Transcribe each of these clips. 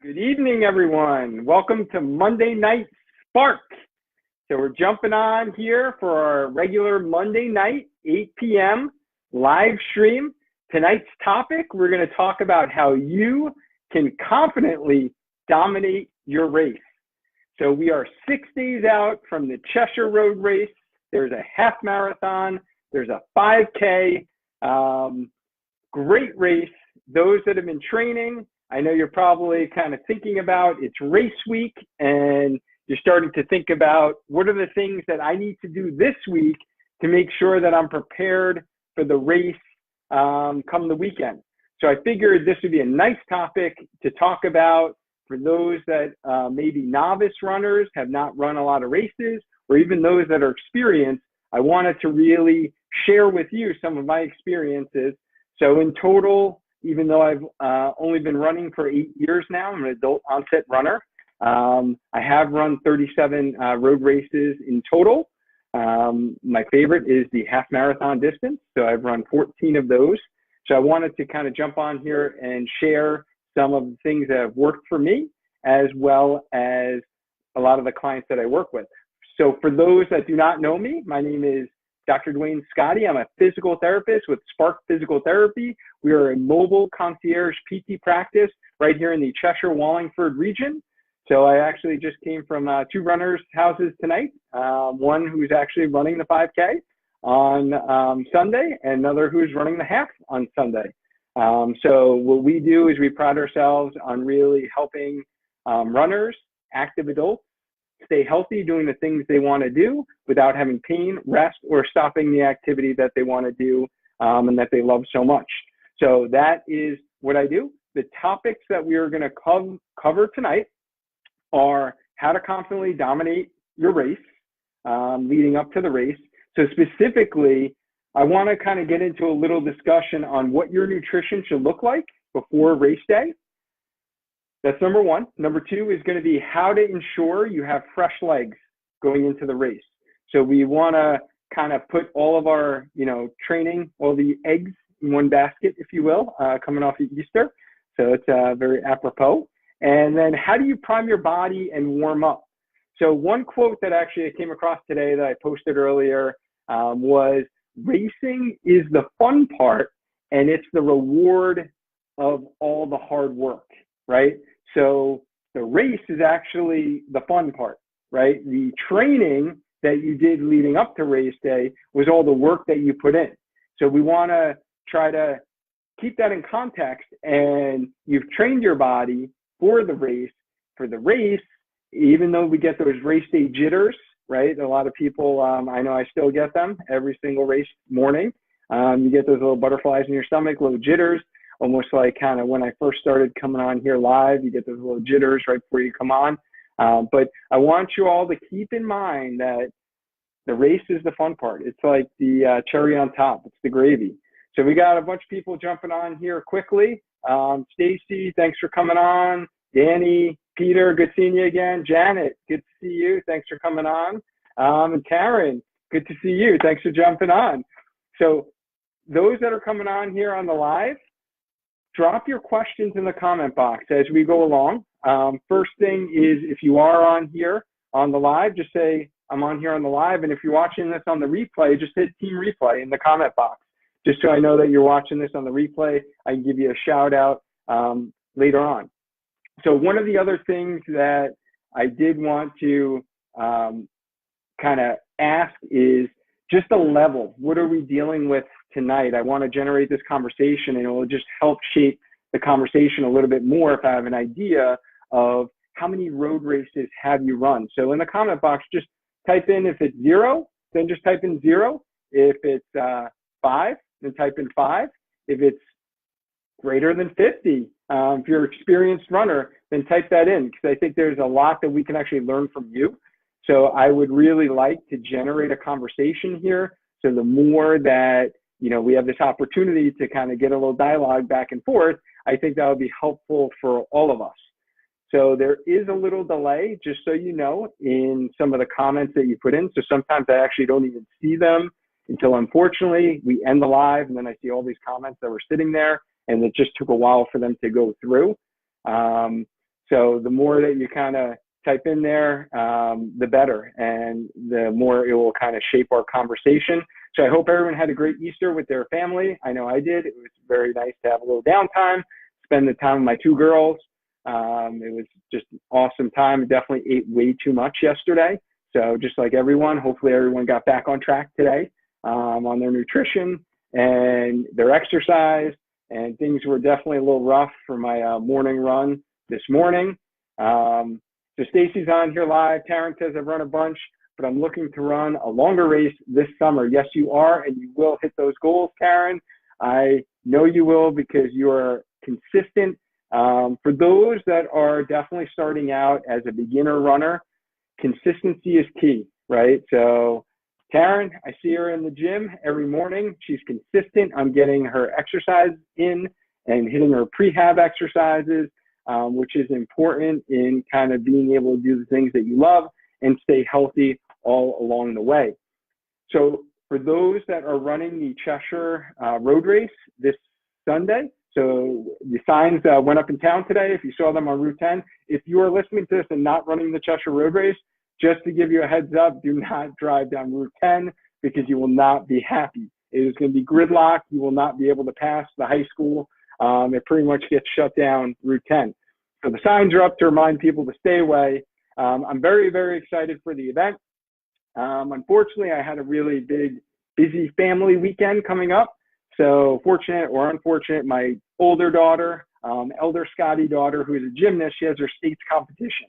Good evening, everyone. Welcome to Monday Night Spark. So we're jumping on here for our regular Monday night, 8 p.m. live stream. Tonight's topic, we're going to talk about how you can confidently dominate your race. So we are 6 days out from the Cheshire Road Race. There's a half marathon. There's a 5K. Great race. Those that have been training, I know you're probably kind of thinking about it's race week and you're starting to think about what are the things that I need to do this week to make sure that I'm prepared for the race come the weekend. So I figured this would be a nice topic to talk about for those that maybe novice runners, have not run a lot of races, or even those that are experienced. I wanted to really share with you some of my experiences. So in total, even though I've only been running for 8 years now, I'm an adult onset runner. I have run 37 road races in total. My favorite is the half marathon distance. So I've run 14 of those. So I wanted to kind of jump on here and share some of the things that have worked for me, as well as a lot of the clients that I work with. So for those that do not know me, my name is Dr. Dwayne Scotty. I'm a physical therapist with Spark Physical Therapy. We are a mobile concierge PT practice right here in the Cheshire Wallingford region. So I actually just came from two runners' houses tonight. One who's actually running the 5K on Sunday, and another who's running the half on Sunday. So what we do is we pride ourselves on really helping runners, active adults, stay healthy, doing the things they want to do without having pain, rest, or stopping the activity that they want to do and that they love so much. So that is what I do. The topics that we are going to cover tonight are how to confidently dominate your race leading up to the race. So specifically, I want to kind of get into a little discussion on what your nutrition should look like before race day. That's number one. Number two is going to be how to ensure you have fresh legs going into the race. So we want to kind of put all of our, training, all the eggs in one basket, if you will, coming off of Easter. So it's very apropos. And then how do you prime your body and warm up? So one quote that actually I came across today that I posted earlier was, racing is the fun part and it's the reward of all the hard work. Right? So the race is actually the fun part, right? The training that you did leading up to race day was all the work that you put in. So we want to try to keep that in context, and you've trained your body for the race. For the race, even though we get those race day jitters, right? A lot of people, I know I still get them every single race morning. You get those little butterflies in your stomach, little jitters. Almost like kind of when I first started coming on here live, you get those little jitters right before you come on. But I want you all to keep in mind that the race is the fun part. It's like the cherry on top. It's the gravy. So we got a bunch of people jumping on here quickly. Stacy, thanks for coming on. Danny, Peter, good seeing you again. Janet, good to see you. Thanks for coming on. And Karen, good to see you. Thanks for jumping on. So those that are coming on here on the live, drop your questions in the comment box as we go along. First thing is, if you are on here on the live, just say, I'm on here on the live. And if you're watching this on the replay, just hit team replay in the comment box, just so I know that you're watching this on the replay. I can give you a shout out later on. So one of the other things that I did want to kind of ask is just a level. What are we dealing with tonight? I want to generate this conversation, and it will just help shape the conversation a little bit more if I have an idea of how many road races have you run. So in the comment box, just type in, if it's 0, then just type in 0. If it's 5, then type in 5. If it's greater than 50, if you're an experienced runner, then type that in, because I think there's a lot that we can actually learn from you. So I would really like to generate a conversation here. So the more that we have this opportunity to kind of get a little dialogue back and forth, I think that would be helpful for all of us. So there is a little delay, just so you know, in some of the comments that you put in. So sometimes I actually don't even see them until, unfortunately, we end the live, and then I see all these comments that were sitting there, and it just took a while for them to go through. So the more that you kind of type in there, the better, and the more it will kind of shape our conversation. So I hope everyone had a great Easter with their family. I know I did. It was very nice to have a little downtime, spend the time with my two girls. It was just an awesome time. Definitely ate way too much yesterday. So just like everyone, hopefully everyone got back on track today on their nutrition and their exercise. And things were definitely a little rough for my morning run this morning. So Stacy's on here live. Taryn says I've run a bunch, but I'm looking to run a longer race this summer. Yes, you are, and you will hit those goals, Taryn. I know you will because you are consistent. For those that are definitely starting out as a beginner runner, consistency is key, right? So Taryn, I see her in the gym every morning. She's consistent on getting her exercise in and hitting her prehab exercises, which is important in kind of being able to do the things that you love and stay healthy all along the way. So for those that are running the Cheshire road race this Sunday, so the signs went up in town today. If you saw them on Route 10, if you are listening to this and not running the Cheshire road race, just to give you a heads up, do not drive down Route 10 because you will not be happy. It is going to be gridlock. You will not be able to pass the high school. It pretty much gets shut down Route 10. So the signs are up to remind people to stay away. I'm very, very excited for the event. Unfortunately, I had a really busy family weekend coming up. So fortunate or unfortunate, my older daughter, elder Scotty daughter, who is a gymnast, she has her state's competition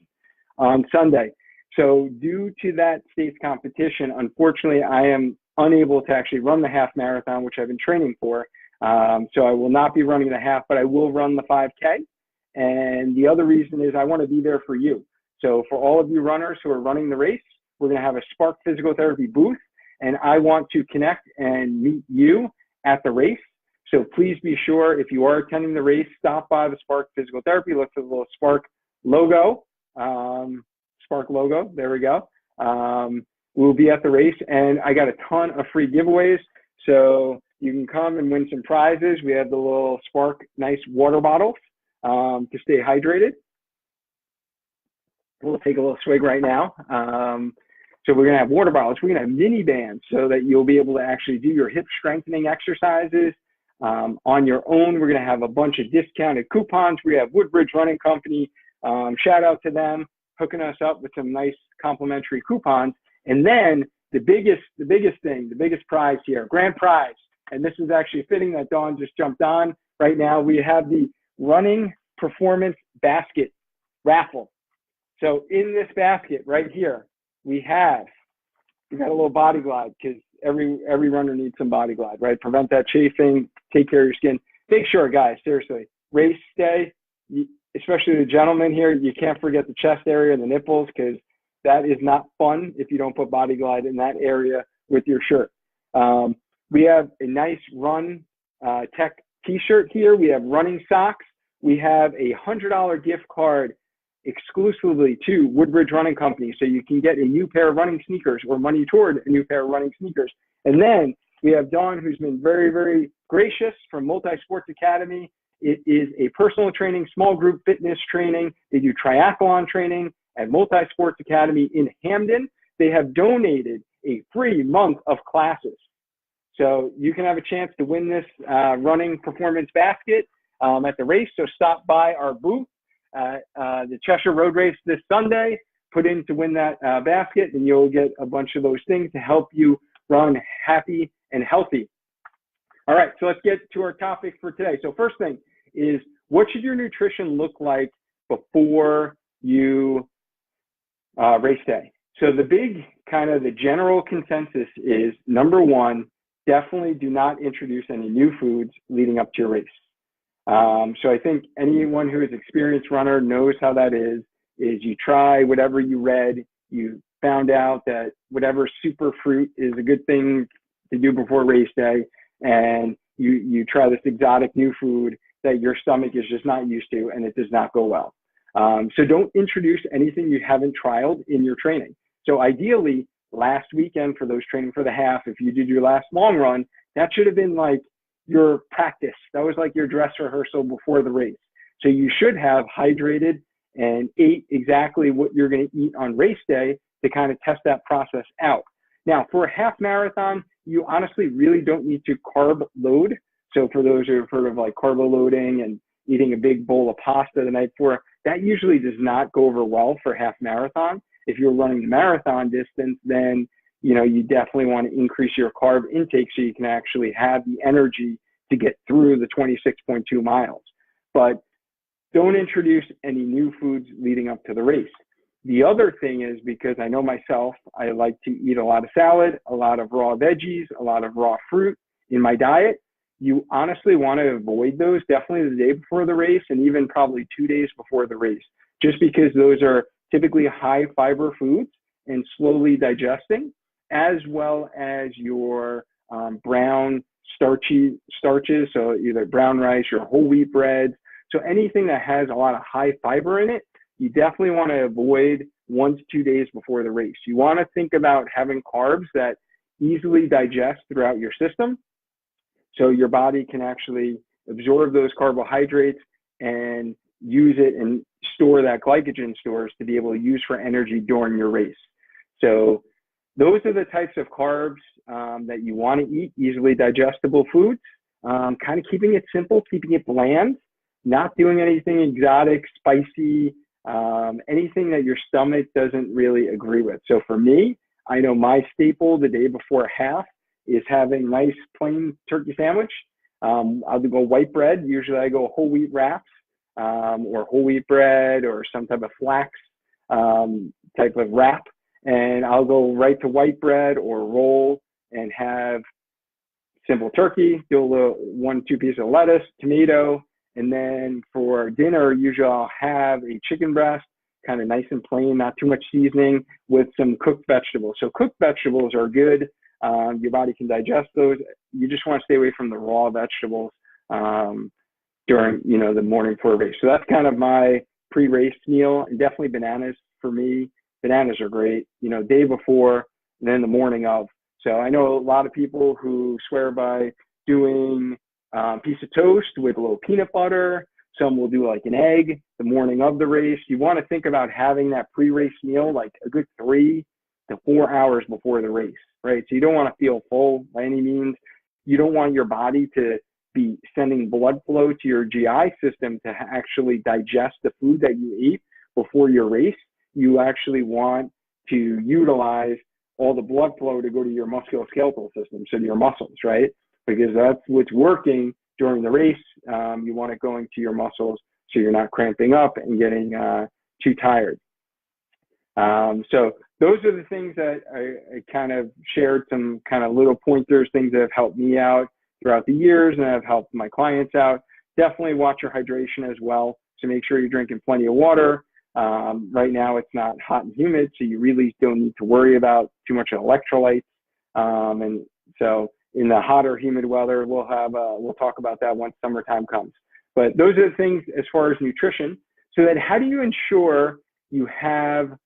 on Sunday. So due to that state's competition, unfortunately, I am unable to actually run the half marathon, which I've been training for. So I will not be running the half, but I will run the 5K. And the other reason is I want to be there for you. So for all of you runners who are running the race, we're going to have a Spark Physical Therapy booth, and I want to connect and meet you at the race. So please be sure, if you are attending the race, stop by the Spark Physical Therapy, look for the little Spark logo. There we go. We'll be at the race, and I got a ton of free giveaways. So you can come and win some prizes. We have the little Spark nice water bottles to stay hydrated. We'll take a little swig right now. So we're going to have water bottles. We're going to have mini bands so that you'll be able to actually do your hip strengthening exercises on your own. We're going to have a bunch of discounted coupons. We have Woodbridge Running Company. Shout out to them, hooking us up with some nice complimentary coupons. And then the biggest prize here, grand prize. And this is actually fitting that Dawn just jumped on right now. We have the Running Performance Basket raffle. So in this basket right here, we got a little Body Glide, because every runner needs some Body Glide, right? Prevent that chafing, take care of your skin. Make sure, guys, seriously, race day, especially the gentlemen here, you can't forget the chest area and the nipples, because that is not fun if you don't put Body Glide in that area with your shirt. We have a nice Run Tech t-shirt here. We have running socks. We have a $100 gift card exclusively to Woodbridge Running Company, so you can get a new pair of running sneakers or money toward a new pair of running sneakers. And then we have Dawn, who's been very, very gracious, from Multi-Sports Academy. It is a personal training, small group fitness training. They do triathlon training at Multi-Sports Academy in Hamden. They have donated a free month of classes. So you can have a chance to win this running performance basket at the race. So stop by our booth at the Cheshire Road Race this Sunday, put in to win that basket, and you'll get a bunch of those things to help you run happy and healthy. All right, so let's get to our topic for today. So first thing is, what should your nutrition look like before you race day? So the general consensus is, number one, definitely do not introduce any new foods leading up to your race. So I think anyone who is an experienced runner knows how that is you try whatever you read, you found out that whatever super fruit is a good thing to do before race day, and you try this exotic new food that your stomach is just not used to, and it does not go well. So don't introduce anything you haven't trialed in your training. So ideally, last weekend, for those training for the half, if you did your last long run, that should have been like your practice. That was like your dress rehearsal before the race. So you should have hydrated and ate exactly what you're going to eat on race day to kind of test that process out. Now, for a half marathon, you honestly really don't need to carb load. So for those who have heard of like carbo loading and eating a big bowl of pasta the night before, that usually does not go over well for half marathon. If you're running the marathon distance, then you definitely want to increase your carb intake so you can actually have the energy to get through the 26.2 miles. But don't introduce any new foods leading up to the race. The other thing is, because I know myself, I like to eat a lot of salad, a lot of raw veggies, a lot of raw fruit in my diet. You honestly want to avoid those definitely the day before the race and even probably 2 days before the race, just because those are typically high fiber foods and slowly digesting, as well as your brown starches, so either brown rice or whole wheat breads. So anything that has a lot of high fiber in it, you definitely want to avoid 1 to 2 days before the race. You want to think about having carbs that easily digest throughout your system, so your body can actually absorb those carbohydrates and use it and store that glycogen stores to be able to use for energy during your race. So those are the types of carbs that you want to eat, easily digestible foods, kind of keeping it simple, keeping it bland, not doing anything exotic, spicy, anything that your stomach doesn't really agree with. So for me, I know my staple the day before a half is having nice plain turkey sandwich. I'll go white bread. Usually I go whole wheat wraps or whole wheat bread or some type of flax type of wrap. And I'll go right to white bread or roll and have simple turkey, do a little 1-2 pieces of lettuce, tomato. And then for dinner, usually I'll have a chicken breast, kind of nice and plain, not too much seasoning, with some cooked vegetables. So cooked vegetables are good. Your body can digest those. You just want to stay away from the raw vegetables during, the morning for a race. So that's kind of my pre-race meal, and definitely bananas for me. Bananas are great, day before and then the morning of. So I know a lot of people who swear by doing a piece of toast with a little peanut butter. Some will do like an egg the morning of the race. You want to think about having that pre-race meal like a good 3 to 4 hours before the race, right? So you don't want to feel full by any means. You don't want your body to be sending blood flow to your GI system to actually digest the food that you ate before your race. You actually want to utilize all the blood flow to go to your musculoskeletal system, so to your muscles, right? Because that's what's working during the race. You want it going to your muscles so you're not cramping up and getting too tired. So those are the things that I kind of shared, some kind of little pointers, things that have helped me out throughout the years and have helped my clients out. Definitely watch your hydration as well. So make sure you're drinking plenty of water. Right now it's not hot and humid, so you really don't need to worry about too much electrolytes. And so in the hotter, humid weather, we'll talk about that once summertime comes. But those are the things as far as nutrition. So then how do you ensure you have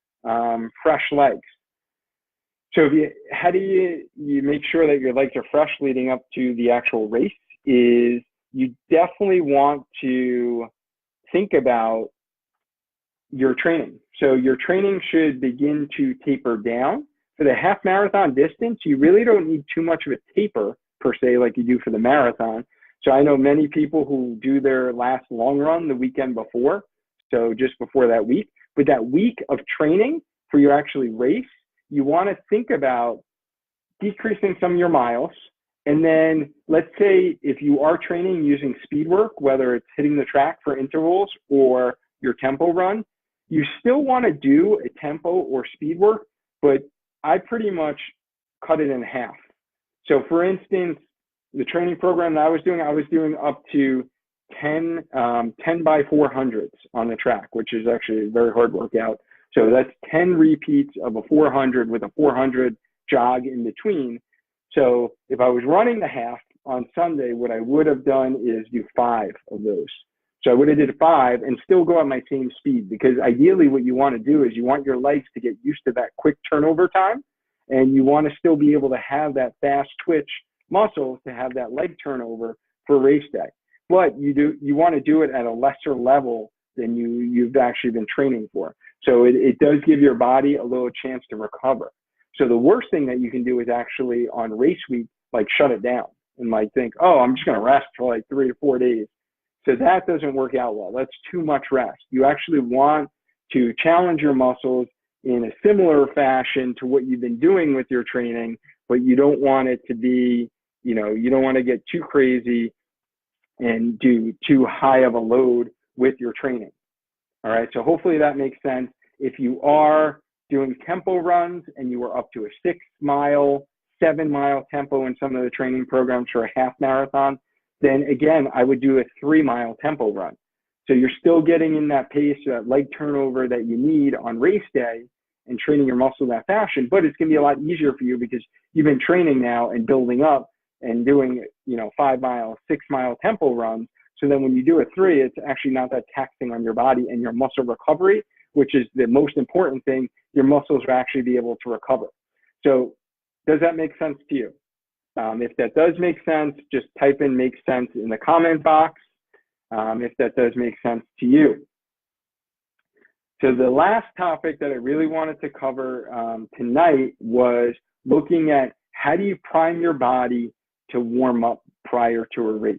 fresh legs? So how do you make sure that your legs are fresh leading up to the actual race? Is you definitely want to think about your training. So your training should begin to taper down. For the half marathon distance, you really don't need too much of a taper per se like you do for the marathon. So I know many people who do their last long run the weekend before, so just before that week. But that week of training for your actually race, you want to think about decreasing some of your miles. And then let's say if you are training using speed work, whether it's hitting the track for intervals or your tempo run, you still want to do a tempo or speed work, but I pretty much cut it in half. So for instance, the training program that I was doing up to 10 by 400s on the track, which is actually a very hard workout. So that's 10 repeats of a 400 with a 400 jog in between. So if I was running the half on Sunday, what I would have done is do 5 of those. So I would have did 5 and still go at my same speed, because ideally what you want to do is you want your legs to get used to that quick turnover time, and you want to still be able to have that fast twitch muscle to have that leg turnover for race day. But you want to do it at a lesser level than you've actually been training for. So it does give your body a little chance to recover. So the worst thing that you can do is actually on race week, like shut it down and like think, oh, I'm just going to rest for like 3 to 4 days. So that doesn't work out well. That's too much rest. You actually want to challenge your muscles in a similar fashion to what you've been doing with your training, but you don't want it to be, you don't want to get too crazy and do too high of a load with your training. All right, so hopefully that makes sense. If you are doing tempo runs and you are up to a 6 mile, 7 mile tempo in some of the training programs for a half marathon, then again, I would do a 3 mile tempo run. So you're still getting in that pace, that leg turnover that you need on race day and training your muscle in that fashion, but it's gonna be a lot easier for you because you've been training now and building up and doing, 5 mile, 6 mile tempo runs. So then when you do a 3, it's actually not that taxing on your body and your muscle recovery, which is the most important thing. Your muscles will actually be able to recover. So does that make sense to you? If that does make sense, just type in "makes sense" in the comment box. If that does make sense to you. So the last topic that I really wanted to cover tonight was looking at how do you prime your body to warm up prior to a race.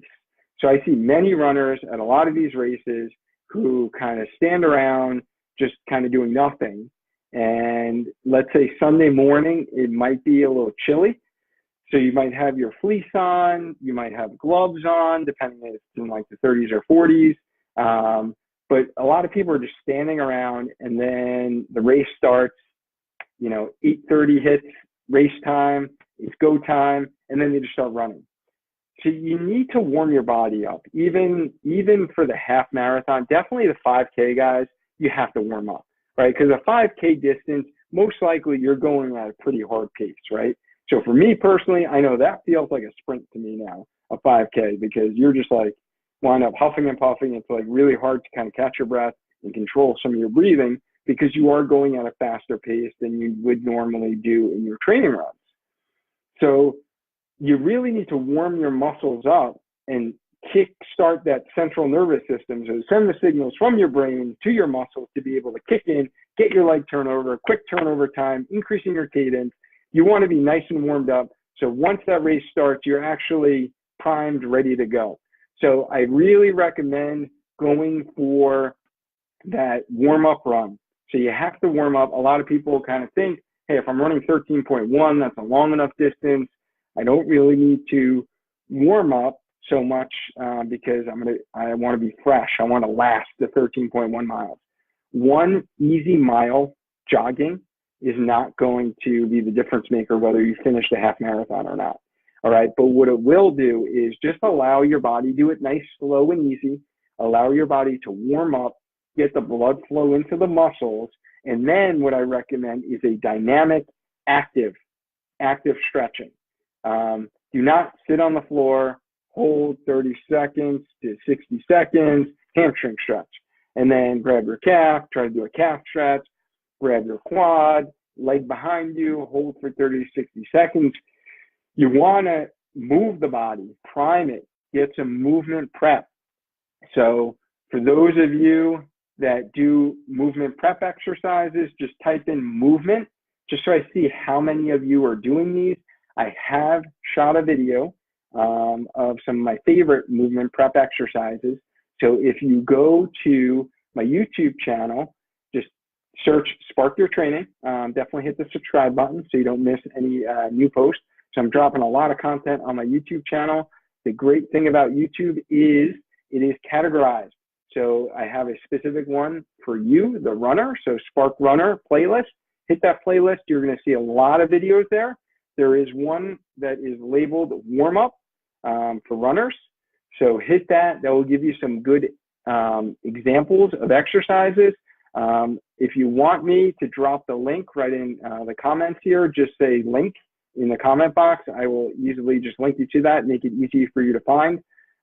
So I see many runners at a lot of these races who kind of stand around just kind of doing nothing. And let's say Sunday morning, it might be a little chilly. So you might have your fleece on, you might have gloves on, depending if it's in like the 30s or 40s. But a lot of people are just standing around, and then the race starts, 8:30 hits, race time, it's go time, and then they just start running. So you need to warm your body up, even for the half marathon. Definitely the 5K guys, you have to warm up, right? Because a 5K distance, most likely you're going at a pretty hard pace, right? So for me personally, I know that feels like a sprint to me now, a 5K, because you're just like wind up huffing and puffing. It's like really hard to kind of catch your breath and control some of your breathing because you are going at a faster pace than you would normally do in your training runs. So you really need to warm your muscles up and kick-start that central nervous system. So send the signals from your brain to your muscles to be able to kick in, get your leg turnover, quick turnover time, increasing your cadence. You want to be nice and warmed up. So once that race starts, you're actually primed, ready to go. So I really recommend going for that warm-up run. So you have to warm up. A lot of people kind of think, hey, if I'm running 13.1, that's a long enough distance. I don't really need to warm up so much because I want to be fresh. I want to last the 13.1 miles. One easy mile jogging is not going to be the difference maker whether you finish the half marathon or not. All right. But what it will do is just allow your body, do it nice, slow and easy. Allow your body to warm up, get the blood flow into the muscles. And then what I recommend is a dynamic, active stretching. Do not sit on the floor, hold 30 seconds to 60 seconds, hamstring stretch. And then grab your calf, try to do a calf stretch, grab your quad, leg behind you, hold for 30 to 60 seconds. You want to move the body, prime it, get some movement prep. So for those of you that do movement prep exercises, just type in movement, just so I see how many of you are doing these. I have shot a video of some of my favorite movement prep exercises. So if you go to my YouTube channel, just search Spark Your Training. Definitely hit the subscribe button so you don't miss any new posts. So I'm dropping a lot of content on my YouTube channel. The great thing about YouTube is it is categorized. So I have a specific one for you, the runner. So Spark Runner playlist. Hit that playlist. You're going to see a lot of videos there. There is one that is labeled warm up for runners. So hit that. That will give you some good examples of exercises. If you want me to drop the link right in the comments here, just say link in the comment box. I will easily just link you to that, make it easy for you to find.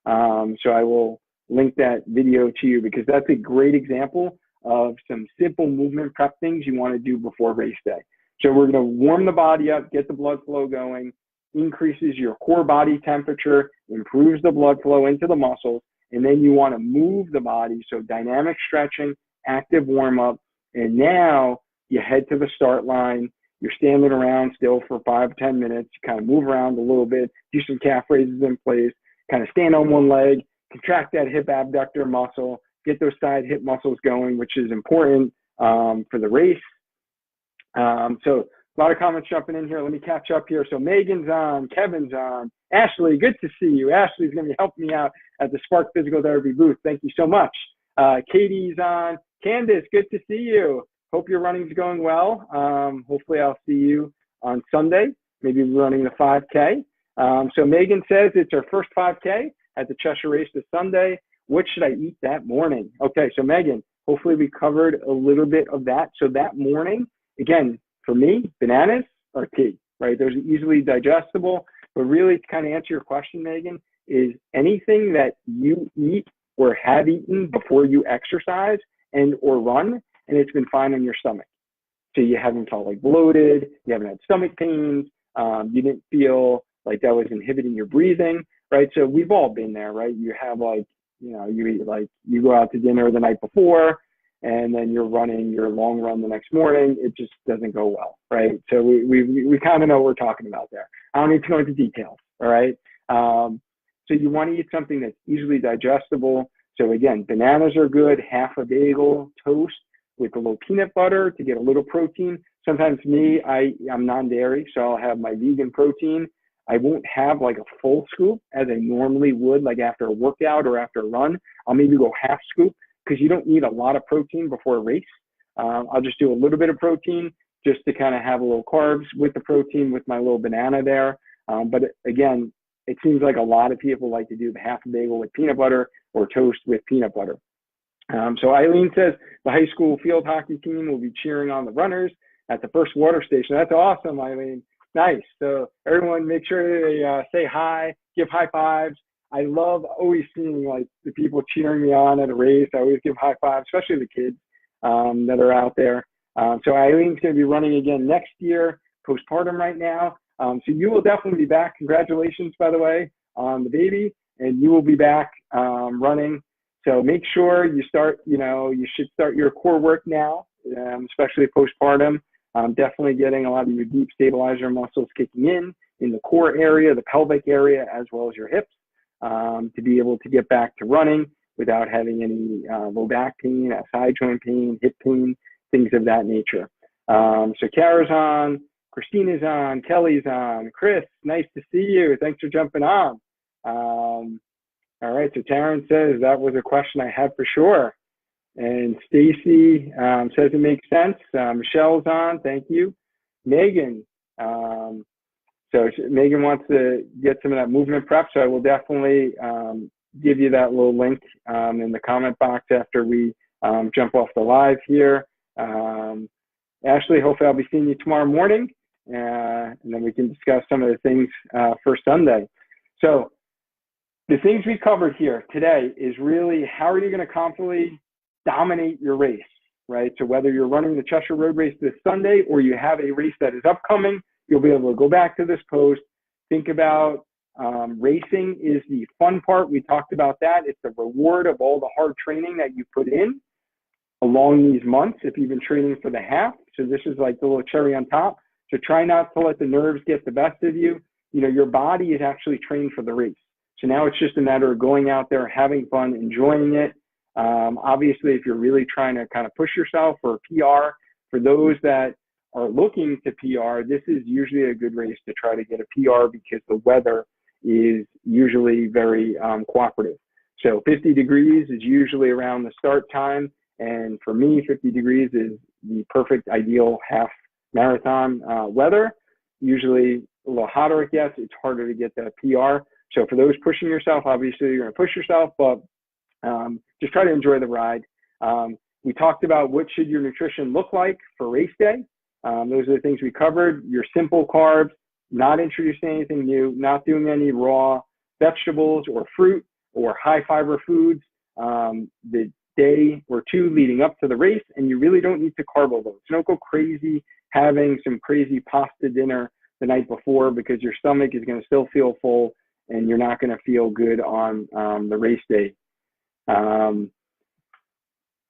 So I will link that video to you because that's a great example of some simple movement prep things you want to do before race day. So we're going to warm the body up, get the blood flow going, increases your core body temperature, improves the blood flow into the muscles, and then you want to move the body. So dynamic stretching, active warm up, and now you head to the start line. You're standing around still for 5 to 10 minutes. You kind of move around a little bit, do some calf raises in place, kind of stand on one leg, contract that hip abductor muscle, get those side hip muscles going, which is important for the race. So a lot of comments jumping in here. Let me catch up here. So Megan's on, Kevin's on. Ashley, good to see you. Ashley's going to be helping me out at the Spark Physical Therapy booth. Thank you so much. Katie's on. Candace, good to see you. Hope your running's going well. Hopefully I'll see you on Sunday, maybe running the 5K. So Megan says it's her first 5K at the Cheshire race this Sunday. What should I eat that morning? Okay, so Megan, hopefully we covered a little bit of that. So that morning, again, for me, bananas are key, right? Those are easily digestible. But really, to kind of answer your question, Megan, is anything that you eat or have eaten before you exercise and or run, and it's been fine on your stomach. So you haven't felt like bloated, you haven't had stomach pains, you didn't feel like that was inhibiting your breathing, right? So we've all been there, right? You have like, you eat like, you go out to dinner the night before, and then you're running your long run the next morning, it just doesn't go well, right? So we kind of know what we're talking about there. I don't need to go into details, all right? So you want to eat something that's easily digestible. So again, bananas are good, half a bagel, toast with a little peanut butter to get a little protein. Sometimes I'm non-dairy, so I'll have my vegan protein. I won't have like a full scoop as I normally would, like after a workout or after a run. I'll maybe go half scoop because you don't need a lot of protein before a race. I'll just do a little bit of protein just to kind of have a little carbs with the protein with my little banana there. But again, it seems like a lot of people like to do the half a bagel with peanut butter or toast with peanut butter. So Eileen says the high school field hockey team will be cheering on the runners at the first water station. That's awesome, Eileen. Nice. So everyone make sure they say hi, give high fives. I love always seeing like the people cheering me on at a race. I always give high fives, especially the kids that are out there. So Eileen's going to be running again next year, postpartum right now. So you will definitely be back. Congratulations, by the way, on the baby, and you will be back running. So make sure you start, you should start your core work now, especially postpartum. Definitely getting a lot of your deep stabilizer muscles kicking in the core area, the pelvic area, as well as your hips, to be able to get back to running without having any low back pain, side joint pain, hip pain, things of that nature. So Kara's on, Christina's on, Kelly's on, Chris, nice to see you. Thanks for jumping on. All right, so Taryn says that was a question I had for sure. And Stacy says it makes sense. Michelle's on, thank you. Megan, so Megan wants to get some of that movement prep, so I will definitely give you that little link in the comment box after we jump off the live here. Ashley, hopefully I'll be seeing you tomorrow morning, and then we can discuss some of the things for Sunday. So the things we covered here today is really how are you going to confidently dominate your race, right? So whether you're running the Cheshire Road Race this Sunday or you have a race that is upcoming, you'll be able to go back to this post, think about racing is the fun part. We talked about that. It's the reward of all the hard training that you put in along these months if you've been training for the half. So this is like the little cherry on top. So try not to let the nerves get the best of you. Your body is actually trained for the race. So now it's just a matter of going out there, having fun, enjoying it. Obviously, if you're really trying to kind of push yourself for a PR, for those that are looking to PR, this is usually a good race to try to get a PR because the weather is usually very cooperative. So 50 degrees is usually around the start time. And for me, 50 degrees is the perfect ideal half marathon weather. Usually a little hotter it gets, it's harder to get that PR. So for those pushing yourself, obviously you're going to push yourself, but just try to enjoy the ride. We talked about what should your nutrition look like for race day. Those are the things we covered. Your simple carbs, not introducing anything new, not doing any raw vegetables or fruit or high fiber foods the day or two leading up to the race, and you really don't need to carb overload. So don't go crazy having some crazy pasta dinner the night before because your stomach is going to still feel full and you're not going to feel good on the race day.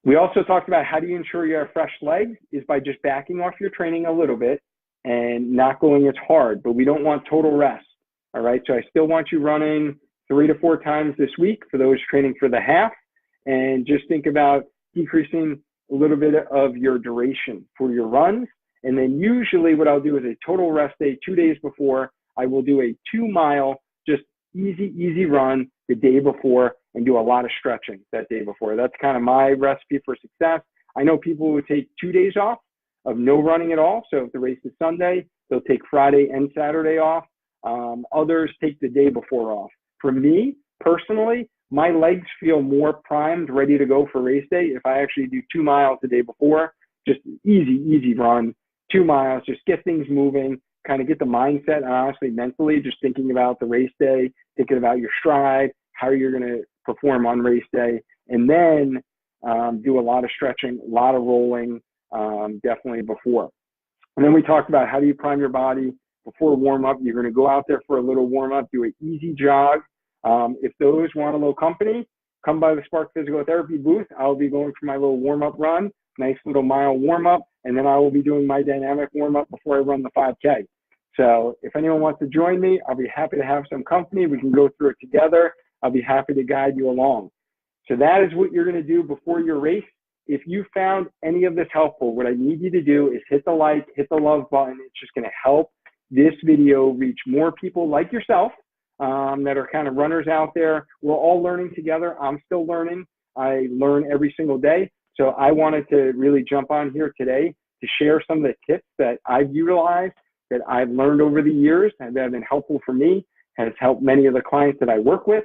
We also talked about how do you ensure you have fresh legs is by just backing off your training a little bit and not going as hard, but we don't want total rest. All right. So I still want you running 3 to 4 times this week for those training for the half, and just think about decreasing a little bit of your duration for your runs. And then usually what I'll do is a total rest day 2 days before. I will do a 2-mile, just easy run the day before and do a lot of stretching that day before. That's kind of my recipe for success. I know people who take 2 days off of no running at all. So if the race is Sunday, they'll take Friday and Saturday off. Others take the day before off. For me, personally, my legs feel more primed, ready to go for race day if I actually do 2 miles the day before. Just easy run, 2 miles, just get things moving, kind of get the mindset, and honestly, mentally, just thinking about the race day, thinking about your stride, how you're going to perform on race day, and then do a lot of stretching, a lot of rolling, definitely before. And then we talked about how do you prime your body before warm up. You're going to go out there for a little warm up, do an easy jog. If those want a little company, come by the Spark Physical Therapy booth. I'll be going for my little warm up run, nice little mile warm up, and then I will be doing my dynamic warm up before I run the 5K. So if anyone wants to join me, I'll be happy to have some company. We can go through it together. I'll be happy to guide you along. So that is what you're going to do before your race. If you found any of this helpful, what I need you to do is hit the like, hit the love button. It's just going to help this video reach more people like yourself that are kind of runners out there. We're all learning together. I'm still learning. I learn every single day. So I wanted to really jump on here today to share some of the tips that I've utilized, that I've learned over the years, and that have been helpful for me, has helped many of the clients that I work with.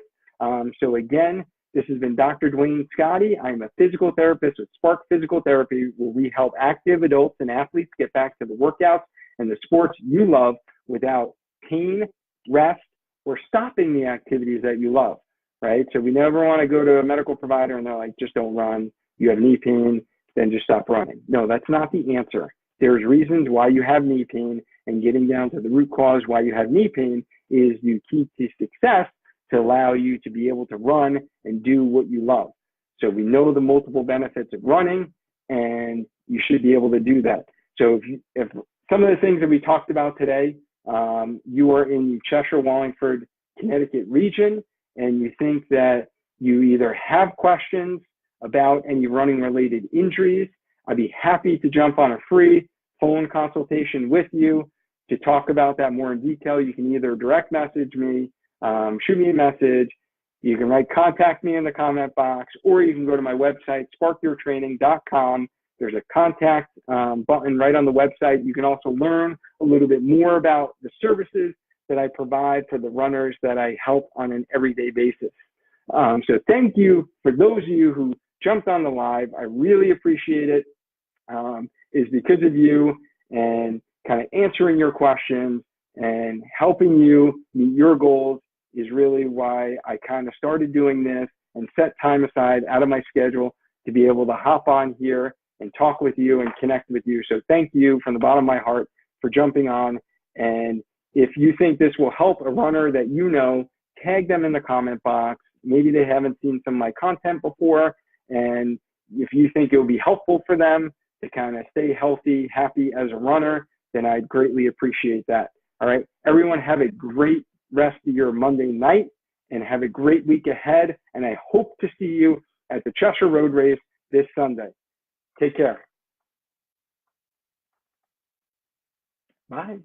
So again, this has been Dr. Dwayne Scotty. I'm a physical therapist with Spark Physical Therapy, where we help active adults and athletes get back to the workouts and the sports you love without pain, rest, or stopping the activities that you love, right? So we never want to go to a medical provider and they're like, just don't run. You have knee pain, then just stop running. No, that's not the answer. There's reasons why you have knee pain, and getting down to the root cause why you have knee pain is the key to success to allow you to be able to run and do what you love. So we know the multiple benefits of running, and you should be able to do that. So if some of the things that we talked about today, you are in the Cheshire, Wallingford, Connecticut region, and you think that you either have questions about any running related injuries, I'd be happy to jump on a free phone consultation with you to talk about that more in detail. You can either direct message me, shoot me a message. You can contact me in the comment box, or you can go to my website, sparkyourtraining.com. There's a contact button right on the website. You can also learn a little bit more about the services that I provide for the runners that I help on an everyday basis. So thank you for those of you who jumped on the live. I really appreciate it. It's because of you and kind of answering your questions and helping you meet your goals is really why I kind of started doing this and set time aside out of my schedule to be able to hop on here and talk with you and connect with you. So thank you from the bottom of my heart for jumping on. And if you think this will help a runner that you know, tag them in the comment box. Maybe they haven't seen some of my content before. And if you think it will be helpful for them to kind of stay healthy, happy as a runner, then I'd greatly appreciate that. All right. Everyone have a great rest of your Monday night and have a great week ahead. And I hope to see you at the Cheshire Road Race this Sunday. Take care. Bye.